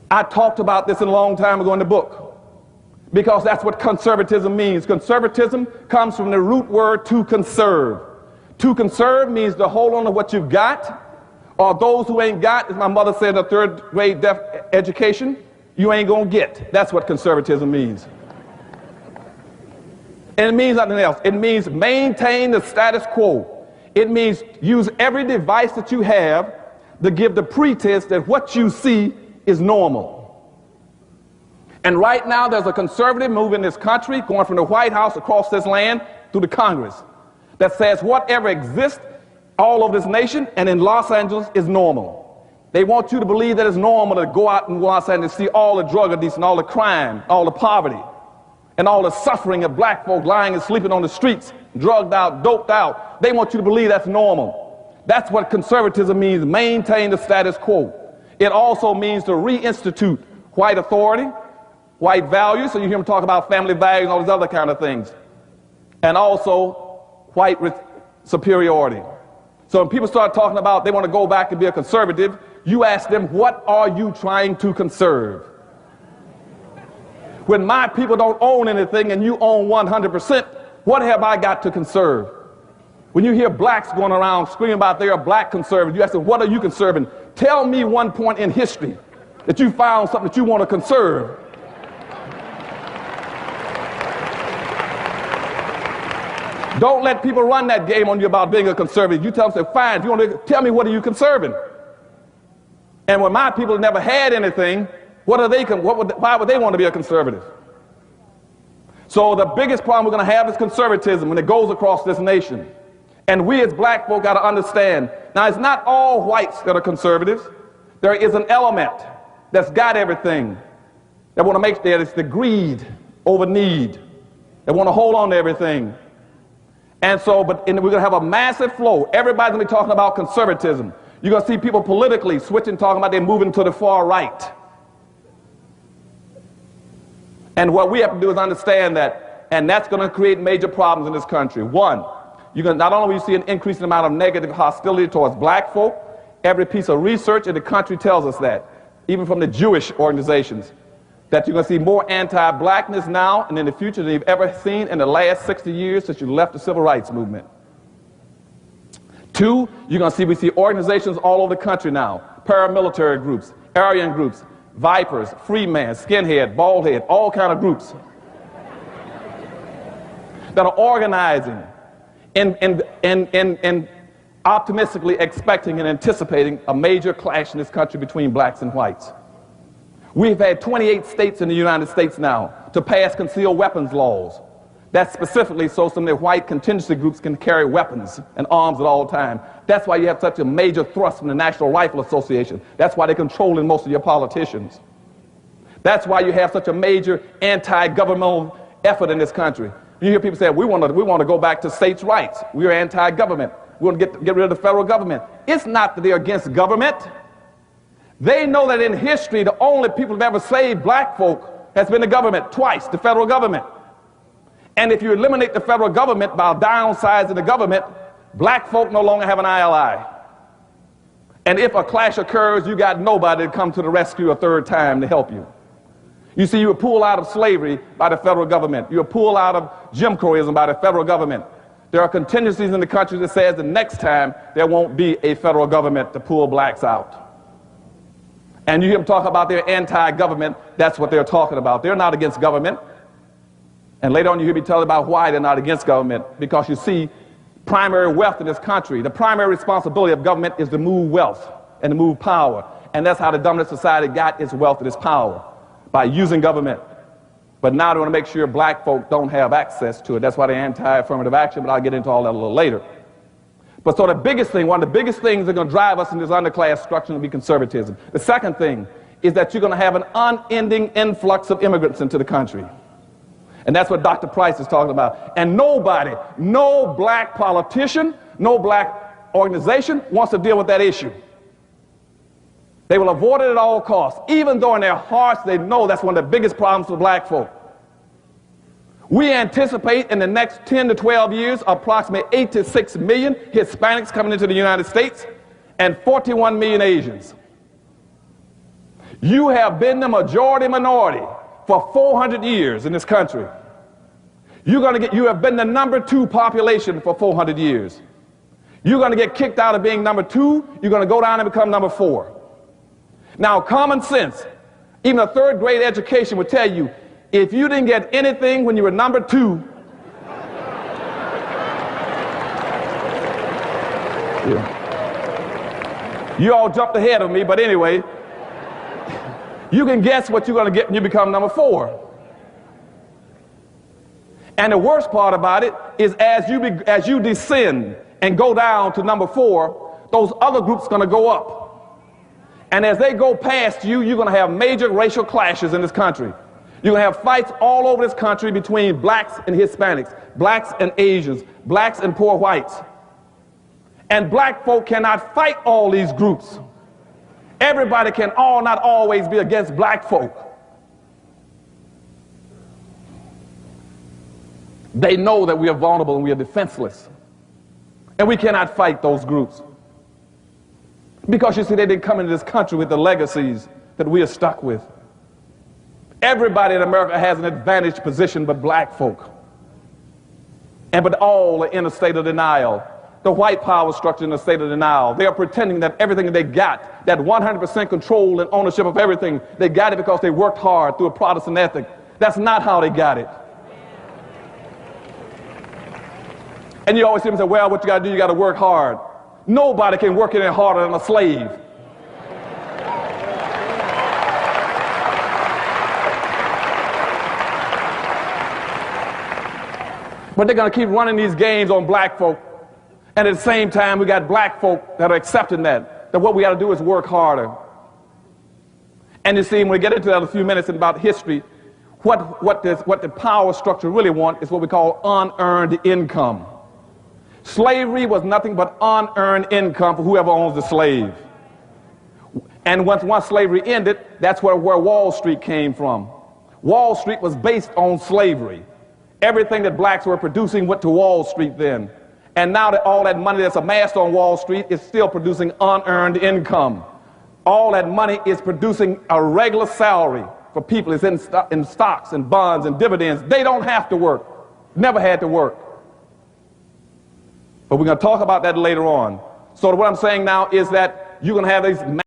I talked about this a long time ago in the book, because that's what conservatism means. Conservatism comes from the root word to conserve. To conserve means to hold on to what you've got, or those who ain't got, as my mother said in a third grade education, you ain't gonna get. That's what conservatism means. And it means nothing else. It means maintain the status quo. It means use every device that you have to give the pretense that what you see is normal. And right now there's a conservative move in this country going from the White House across this land through the Congress that says whatever exists all over this nation and in Los Angeles is normal. They want you to believe that it's normal to go out in Los Angeles and see all the drug abuse and all the crime, all the poverty, and all the suffering of black folk lying and sleeping on the streets, drugged out, doped out. They want you to believe that's normal. That's what conservatism means, maintain the status quo. It also means to reinstitute white authority, white values, so you hear them talk about family values and all these other kind of things, and also white superiority. So when people start talking about they want to go back and be a conservative, you ask them, what are you trying to conserve? When my people don't own anything and you own 100%, what have I got to conserve? When you hear blacks going around screaming about they're a black conservative, you ask them, what are you conserving? Tell me one point in history that you found something that you want to conserve. Don't let people run that game on you about being a conservative. You tell them, say, fine, if you want to tell me, what are you conserving? And when my people never had anything, what are they? Why would they want to be a conservative? So the biggest problem we're going to have is conservatism when it goes across this nation. And we as black folk got to understand, now it's not all whites that are conservatives. There is an element that's got everything. That want to make that it's the greed over need. They want to hold on to everything. And so, we're going to have a massive flow. Everybody's going to be talking about conservatism. You're going to see people politically switching, talking about they're moving to the far right. And what we have to do is understand that, and that's going to create major problems in this country. One, you're going to, not only will you see an increasing amount of negative hostility towards black folk, every piece of research in the country tells us that, even from the Jewish organizations, that you're going to see more anti-blackness now and in the future than you've ever seen in the last 60 years since you left the civil rights movement. Two, you're going to see, we see organizations all over the country now, paramilitary groups, Aryan groups, Vipers, Freeman, Skinhead, Baldhead, all kind of groups that are organizing and optimistically expecting and anticipating a major clash in this country between blacks and whites. We've had 28 states in the United States now to pass concealed weapons laws. That's specifically so some of the white contingency groups can carry weapons and arms at all times. That's why you have such a major thrust from the National Rifle Association. That's why they're controlling most of your politicians. That's why you have such a major anti-governmental effort in this country. You hear people say, we want to go back to states' rights. We're anti-government. We want to get rid of the federal government. It's not that they're against government. They know that in history, the only people who've ever saved black folk has been the government, twice, the federal government. And if you eliminate the federal government by downsizing the government, black folk no longer have an ally. And if a clash occurs, you got nobody to come to the rescue a third time to help you. You see, you were pulled out of slavery by the federal government. You were pulled out of Jim Crowism by the federal government. There are contingencies in the country that says the next time there won't be a federal government to pull blacks out. And you hear them talk about their anti-government, that's what they're talking about. They're not against government. And later on you hear me tell about why they're not against government. Because you see, primary wealth in this country, the primary responsibility of government is to move wealth and to move power. And that's how the dominant society got its wealth and its power, by using government. But now they want to make sure black folk don't have access to it. That's why they're anti-affirmative action, but I'll get into all that a little later. But so the biggest thing, one of the biggest things that are going to drive us in this underclass structure will be conservatism. The second thing is that you're going to have an unending influx of immigrants into the country. And that's what Dr. Price is talking about. And nobody, no black politician, no black organization wants to deal with that issue. They will avoid it at all costs, even though in their hearts they know that's one of the biggest problems for black folk. We anticipate in the next 10 to 12 years approximately 8 to 6 million Hispanics coming into the United States and 41 million Asians. You have been the majority minority for 400 years in this country. You have been the number 2 population for 400 years. You're going to get kicked out of being number 2. You're going to go down and become number 4. Now, common sense, even a 3rd grade education would tell you, if you didn't get anything when you were number 2, you all jumped ahead of me, but anyway, you can guess what you're going to get when you become number 4. And the worst part about it is as you descend and go down to number 4, those other groups are going to go up. And as they go past you, you're going to have major racial clashes in this country. You're going to have fights all over this country between blacks and Hispanics, blacks and Asians, blacks and poor whites. And black folk cannot fight all these groups. Everybody can not always be against black folk. They know that we are vulnerable and we are defenseless. And we cannot fight those groups. Because you see, they didn't come into this country with the legacies that we are stuck with. Everybody in America has an advantaged position but black folk. But all are in a state of denial. The white power structure in a state of denial. They are pretending that everything they got, that 100% control and ownership of everything, they got it because they worked hard through a Protestant ethic. That's not how they got it. And you always hear them say, well, what you got to do, you got to work hard. Nobody can work any harder than a slave. But they're going to keep running these games on black folk. And at the same time, we got black folk that are accepting that what we got to do is work harder. And you see, when we get into that in a few minutes about history, what the power structure really wants is what we call unearned income. Slavery was nothing but unearned income for whoever owns the slave. And once slavery ended, that's where Wall Street came from. Wall Street was based on slavery. Everything that blacks were producing went to Wall Street then. And now that all that money that's amassed on Wall Street is still producing unearned income. All that money is producing a regular salary for people. It's in stocks and bonds and dividends. They don't have to work. Never had to work. But we're going to talk about that later on. So what I'm saying now is that you're going to have these